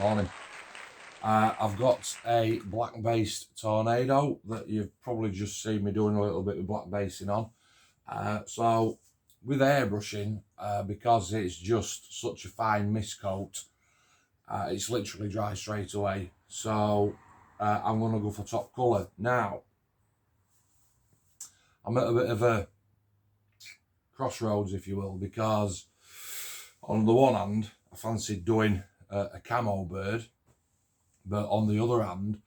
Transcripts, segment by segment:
Morning. I've got a black based Tornado that you've probably just seen me doing a little bit of black basing on. So with airbrushing, because it's just such a fine mist coat, it's literally dry straight away. So I'm going to go for top colour. Now, I'm at a bit of a crossroads, if you will, because on the one hand, I fancied doing a camo bird, but on the other hand,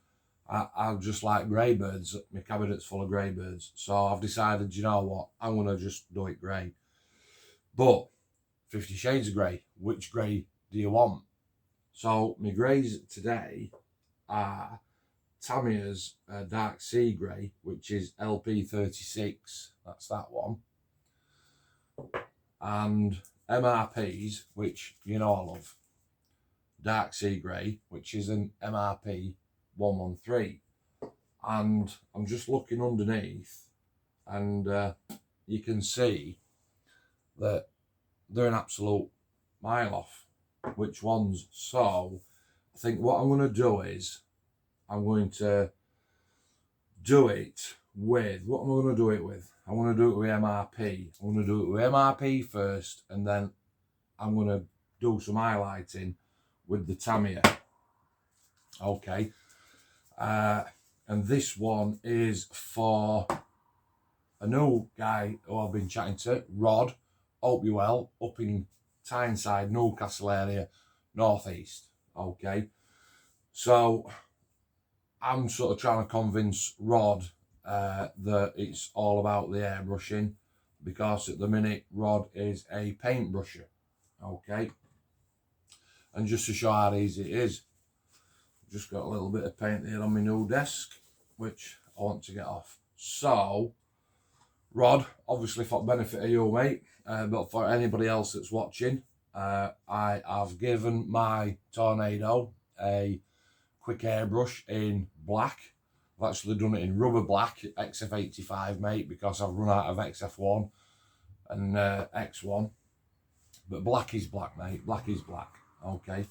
I just like grey birds. My cabinet's full of grey birds. So I've decided, you know what, I'm going to just do it grey. But 50 shades of grey, which grey do you want? So my greys today are Tamiya's Dark Sea Grey, which is LP36, that's that one. And MRPs, which you know I love. Dark Sea Grey, which is an MRP 113. And I'm just looking underneath, and you can see that they're an absolute mile off which ones. So I think what I'm going to do is I'm going to do it with, what am I going to do it with? I'm going to do it with MRP. I'm going to do it with MRP first, and then I'm going to do some highlighting with the Tamiya. Okay. And this one is for a new guy who I've been chatting to, Rod. Hope you well, up in Tyneside, Newcastle area, northeast. Okay. So I'm sort of trying to convince Rod that it's all about the airbrushing, because at the minute Rod is a paintbrusher. Okay. And just to show how easy it is, I've just got a little bit of paint here on my new desk, which I want to get off. So, Rod, obviously for the benefit of you, mate, but for anybody else that's watching, I have given my Tornado a quick airbrush in black. I've actually done it in rubber black, XF85, mate, because I've run out of XF1 and X1. But black is black, mate, black is black. Okay,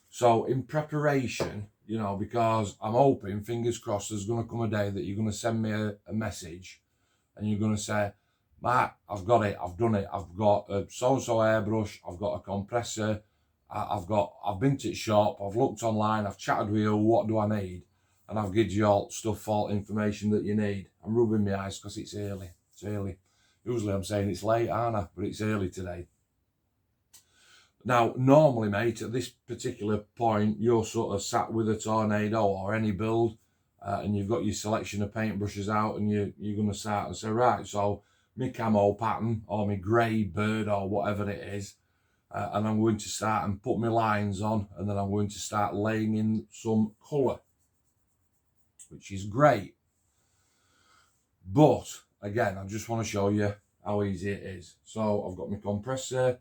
so in preparation, you know, because I'm hoping, fingers crossed, there's going to come a day that you're going to send me a message and you're going to say, Matt, I've got it, I've done it, I've got a so-and-so airbrush, I've got a compressor, I've been to the shop, I've looked online, I've chatted with you, what do I need? And I've given you all stuff, all information that you need. I'm rubbing my eyes because it's early, it's early. Usually I'm saying it's late, aren't I? But it's early today. Now, normally, mate, at this particular point, you're sort of sat with a Tornado or any build, and you've got your selection of paintbrushes out, and you're going to start and say, right, so my camo pattern or my grey bird or whatever it is, and I'm going to start and put my lines on, and then I'm going to start laying in some colour, which is great. But, again, I just want to show you how easy it is. So I've got my compressor,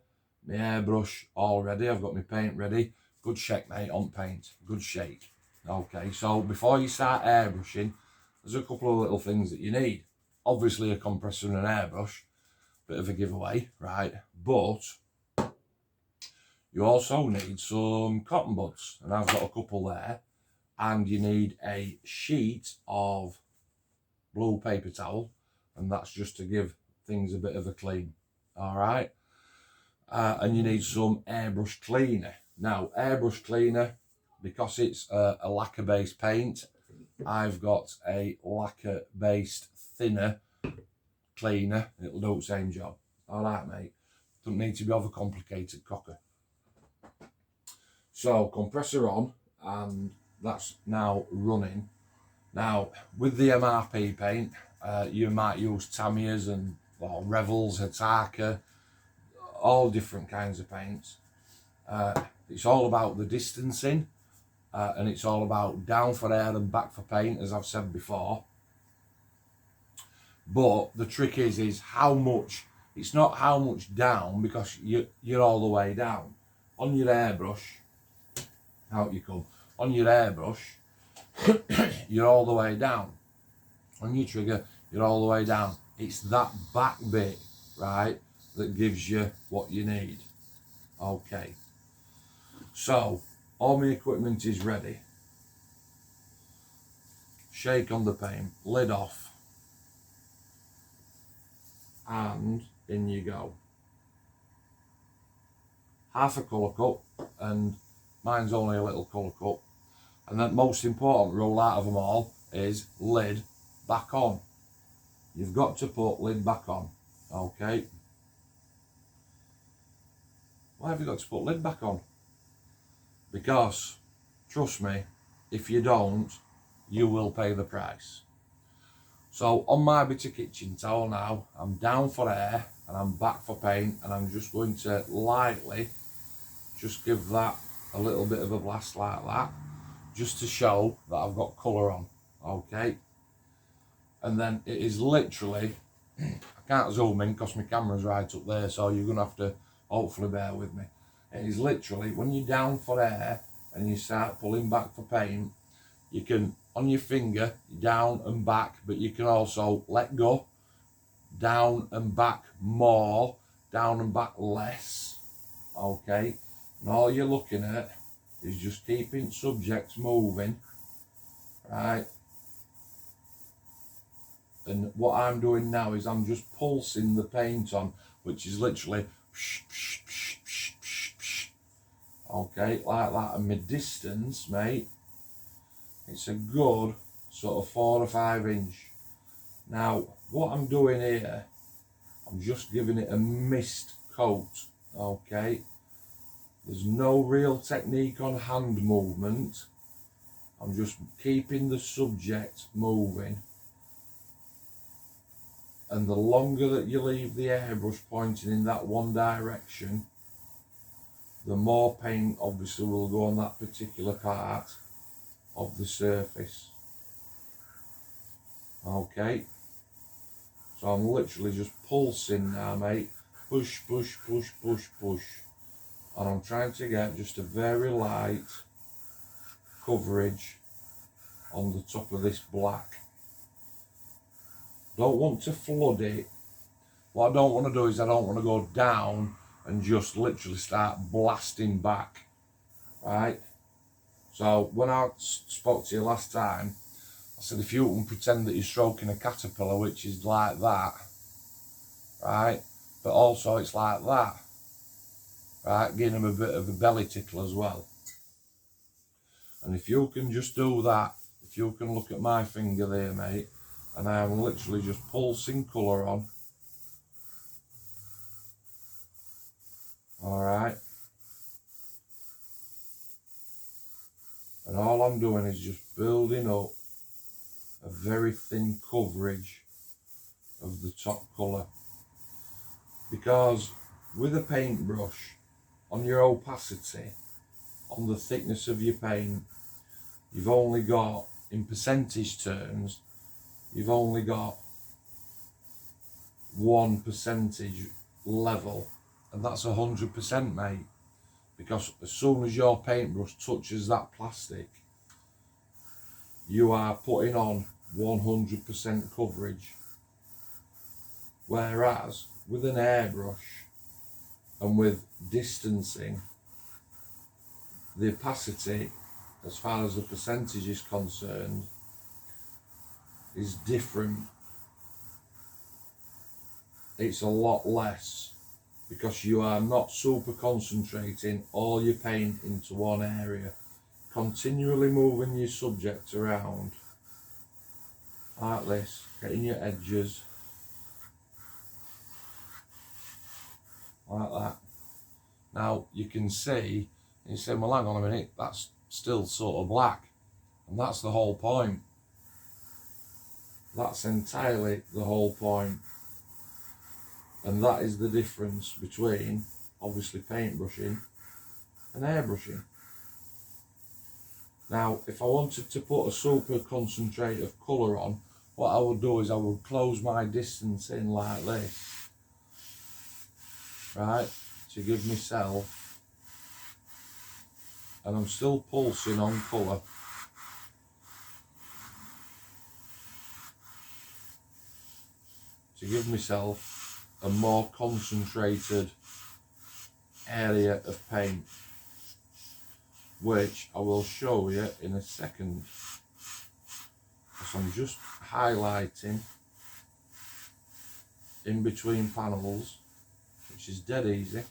my airbrush all ready, I've got my paint ready. Good shake, mate, on paint, good shake. Okay, so before you start airbrushing, there's a couple of little things that you need. Obviously a compressor and an airbrush, bit of a giveaway, right? But you also need some cotton buds, and I've got a couple there. And you need a sheet of blue paper towel, and that's just to give things a bit of a clean, all right? And you need some airbrush cleaner. Now, airbrush cleaner, because it's a lacquer-based paint, I've got a lacquer-based thinner cleaner. It'll do the same job. All right, mate. Doesn't need to be overcomplicated, cocker. So, compressor on, and that's now running. Now, with the MRP paint, you might use Tamiya's and Revels, Hataka, all different kinds of paints. It's all about the distancing, and it's all about down for air and back for paint, as I've said before. But the trick is how much. It's not how much down, because you're all the way down. On your airbrush, out you come. On your airbrush, you're all the way down. On your trigger, you're all the way down. It's that back bit, right, that gives you what you need. Okay. So all my equipment is ready. Shake on the paint, lid off, and in you go. Half a colour cup, and mine's only a little colour cup. And the most important rule out of them all is lid back on. You've got to put lid back on, okay? Why have you got to put lid back on? Because, trust me, if you don't, you will pay the price. So on my bit of kitchen towel now, I'm down for air and I'm back for paint, and I'm just going to lightly just give that a little bit of a blast like that, just to show that I've got colour on, okay? And then it is literally, I can't zoom in because my camera's right up there, so you're going to have to hopefully bear with me. It is literally, when you're down for air and you start pulling back for paint, you can, on your finger, down and back, but you can also let go, down and back more, down and back less, okay? And all you're looking at is just keeping subjects moving, right? And what I'm doing now is I'm just pulsing the paint on, which is literally okay, like that. And my distance, mate, it's a good sort of 4 or 5 inch. Now, what I'm doing here, I'm just giving it a mist coat, okay? There's no real technique on hand movement. I'm just keeping the subject moving. And the longer that you leave the airbrush pointing in that one direction, the more paint obviously will go on that particular part of the surface. Okay, so I'm literally just pulsing now, mate. Push, push, push, push, push. And I'm trying to get just a very light coverage on the top of this black. Don't want to flood it. What I don't want to do is I don't want to go down and just literally start blasting back, right? So when I spoke to you last time, I said if you can pretend that you're stroking a caterpillar, which is like that, right? But also it's like that, right? Giving them a bit of a belly tickle as well. And if you can just do that, if you can look at my finger there, mate, and I am literally just pulsing colour on. Alright. And all I'm doing is just building up a very thin coverage of the top colour. Because with a paintbrush, on your opacity, on the thickness of your paint, you've only got, in percentage terms, you've only got 1% level, and that's 100%, mate. Because as soon as your paintbrush touches that plastic, you are putting on 100% coverage. Whereas with an airbrush and with distancing, the opacity, as far as the percentage is concerned, is different. It's a lot less, because you are not super concentrating all your paint into one area, continually moving your subject around like this, getting your edges like that. Now you can see, you say, well hang on a minute, that's still sort of black, and that's the whole point. That's entirely the whole point. And that is the difference between, obviously, paintbrushing and airbrushing. Now, if I wanted to put a super concentrate of colour on, what I would do is I would close my distance in like this, right, to give myself, and I'm still pulsing on colour, to give myself a more concentrated area of paint. which I will show you in a second. So I'm just highlighting in between panels, which is dead easy.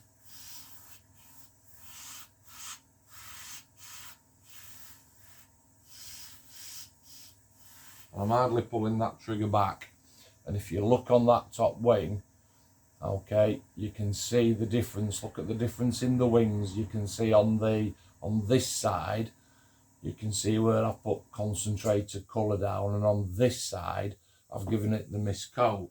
I'm hardly pulling that trigger back, and if you look on that top wing, okay, you can see the difference. Look at the difference in the wings. You can see on this side, you can see where I've put concentrated colour down, and on this side I've given it the mist coat.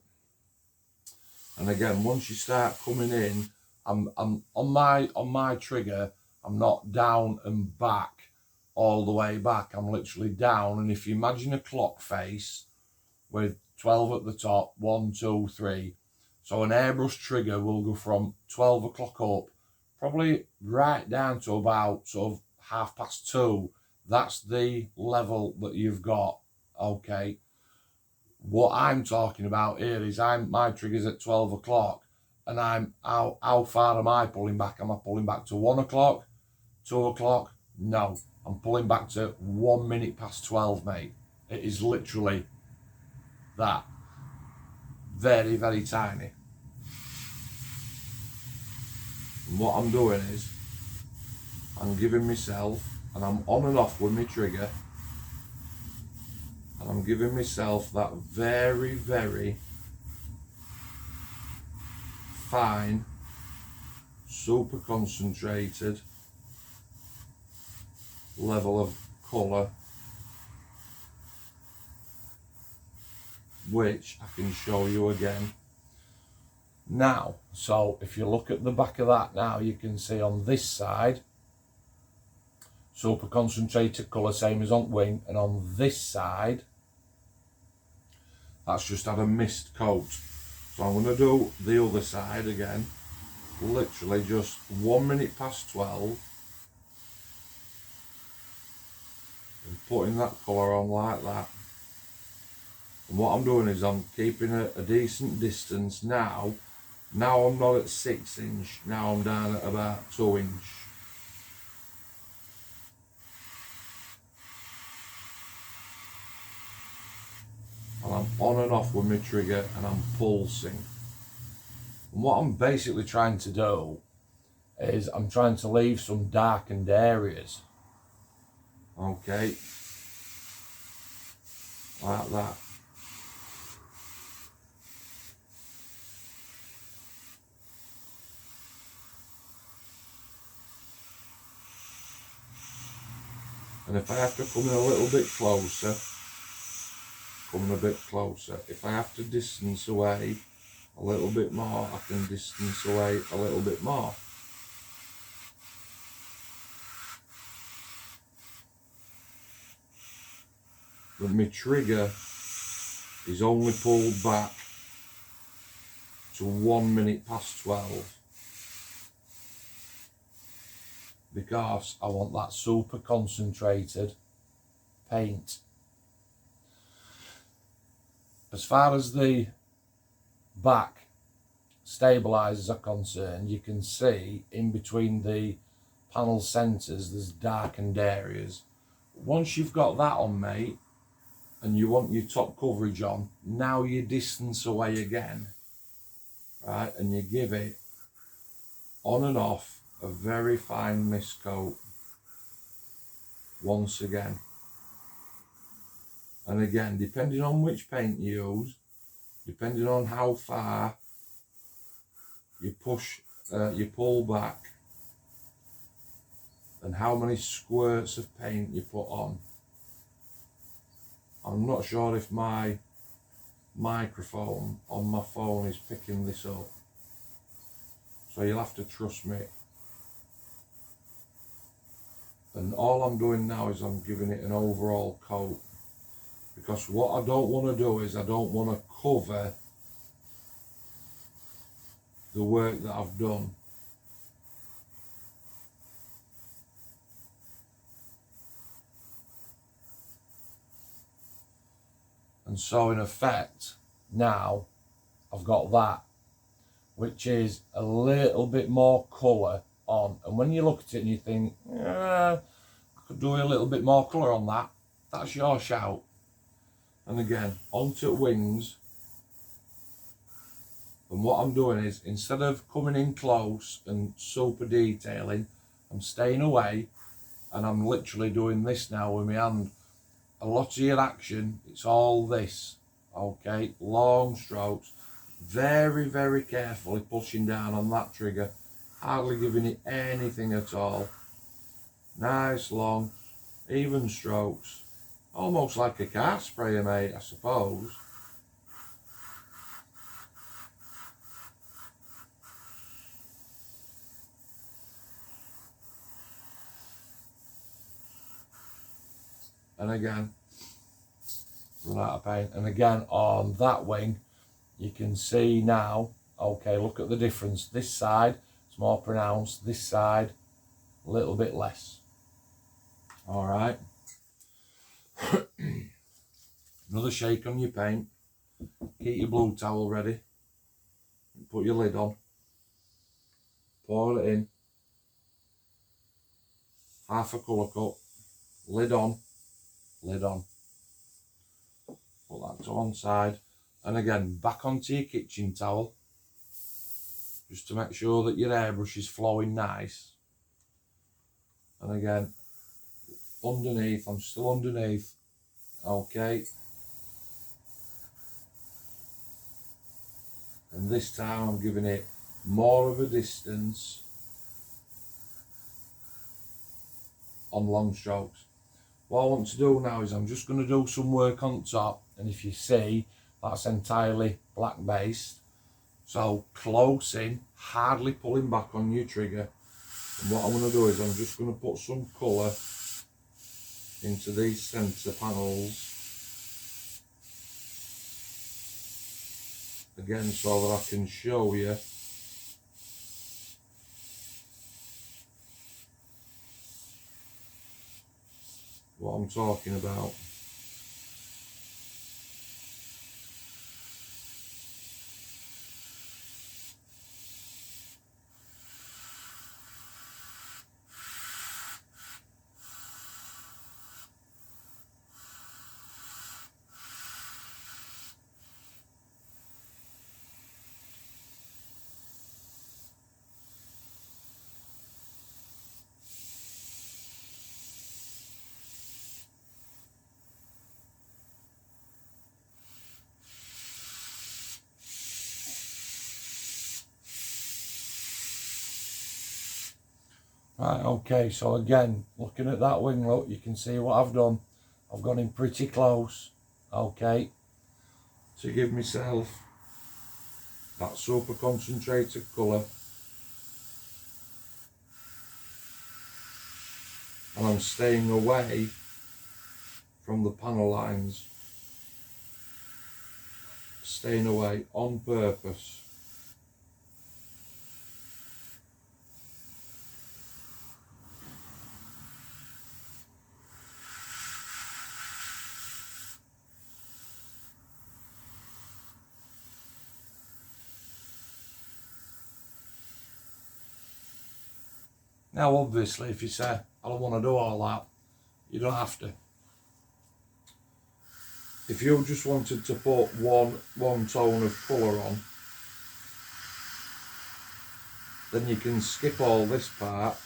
And again, once you start coming in, I'm on my trigger, I'm not down and back all the way back. I'm literally down, and if you imagine a clock face with 12 at the top, 1, 2, 3. So an airbrush trigger will go from 12 o'clock up, probably right down to about sort of 2:30. That's the level that you've got, okay? What I'm talking about here is my trigger's at 12 o'clock, and how far am I pulling back? Am I pulling back to 1 o'clock, 2 o'clock? No, I'm pulling back to 1 minute past 12, mate. It is literally that. Very, very tiny. And what I'm doing is, I'm giving myself, and I'm on and off with my trigger, and I'm giving myself that very, very fine, super concentrated level of colour, which I can show you again now. So if you look at the back of that now, you can see on this side, super concentrated colour, same as on wing, and on this side, that's just had a mist coat. So I'm going to do the other side again, literally just 1 minute past 12, and putting that colour on like that. And what I'm doing is I'm keeping a decent distance now. Now I'm not at 6 inch, now I'm down at about 2 inch. And I'm on and off with my trigger, and I'm pulsing. And what I'm basically trying to do is I'm trying to leave some darkened areas. Okay, like that. And if I have to come in a little bit closer, coming a bit closer. If I have to distance away a little bit more, I can distance away a little bit more. But my trigger is only pulled back to 1 minute past 12. Because I want that super concentrated paint. As far as the back stabilizers are concerned, you can see in between the panel centers there's darkened areas. Once you've got that on, mate, and you want your top coverage on, now you distance away again, right, and you give it on and off a very fine mist coat once again. And again, depending on which paint you use, depending on how far you push, you pull back, and how many squirts of paint you put on. I'm not sure if my microphone on my phone is picking this up, so you'll have to trust me. And all I'm doing now is I'm giving it an overall coat, because what I don't want to do is I don't want to cover the work that I've done. And so in effect, now I've got that, which is a little bit more colour on. And when you look at it and you think, could do a little bit more colour on that. That's your shout. And again, onto wings. And what I'm doing is, instead of coming in close and super detailing, I'm staying away and I'm literally doing this now with my hand. A lot of your action, it's all this, okay? Long strokes, very, very carefully pushing down on that trigger, hardly giving it anything at all. Nice, long, even strokes, almost like a car sprayer, mate, I suppose. And again, run out of paint. And again, on that wing, you can see now, okay, look at the difference. This side is more pronounced, this side a little bit less. All right. Another shake on your paint. Keep your blue towel ready. Put your lid on. Pour it in. Half a colour cup. Lid on. Lid on. Put that to one side. And again, back onto your kitchen towel. Just to make sure that your airbrush is flowing nice. And again, underneath, I'm still underneath. Okay. And this time I'm giving it more of a distance on long strokes. What I want to do now is I'm just going to do some work on top, and if you see, that's entirely black based. So close in, hardly pulling back on your trigger. And what I'm going to do is I'm just going to put some colour into these centre panels. Again, so that I can show you what I'm talking about. Right, okay, so again, looking at that wing look, you can see what I've done. I've gone in pretty close, okay, to give myself that super concentrated colour. And I'm staying away from the panel lines. Staying away on purpose. Now obviously if you say, I don't want to do all that, you don't have to. If you just wanted to put one tone of colour on, then you can skip all this part.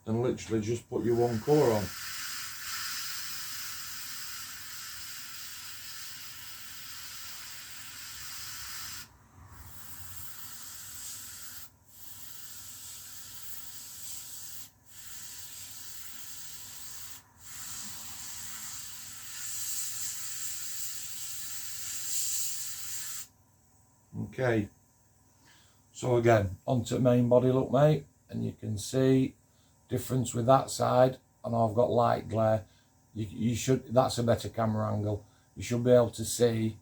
And literally just put your one colour on. Okay, so again, onto main body look, mate, and you can see difference with that side, and I've got light glare. You should, that's a better camera angle. You should be able to see,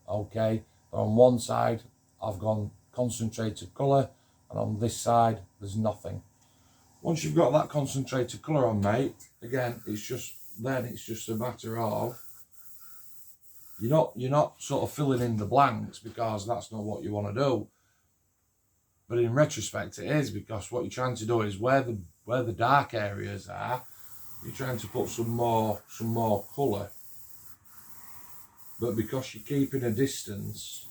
okay, on one side I've gone concentrated colour, and on this side there's nothing. Once you've got that concentrated colour on, mate, again, it's just a matter of you're not sort of filling in the blanks, because that's not what you want to do. But in retrospect, it is, because what you're trying to do is where the dark areas are, you're trying to put some more colour. But because you're keeping a distance,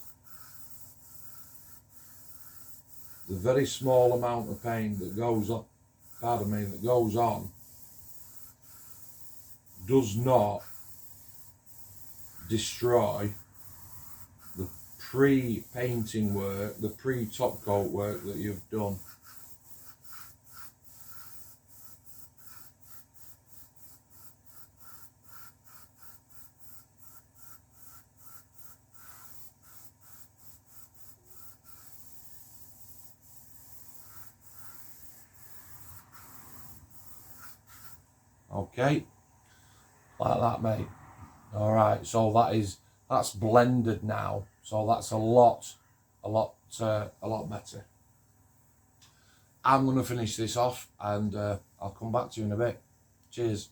the very small amount of paint that goes on, does not destroy the pre-painting work, the pre-top coat work that you've done. Okay, like that, mate. All right, so that's blended now, so that's a lot better. I'm going to finish this off, and I'll come back to you in a bit. Cheers.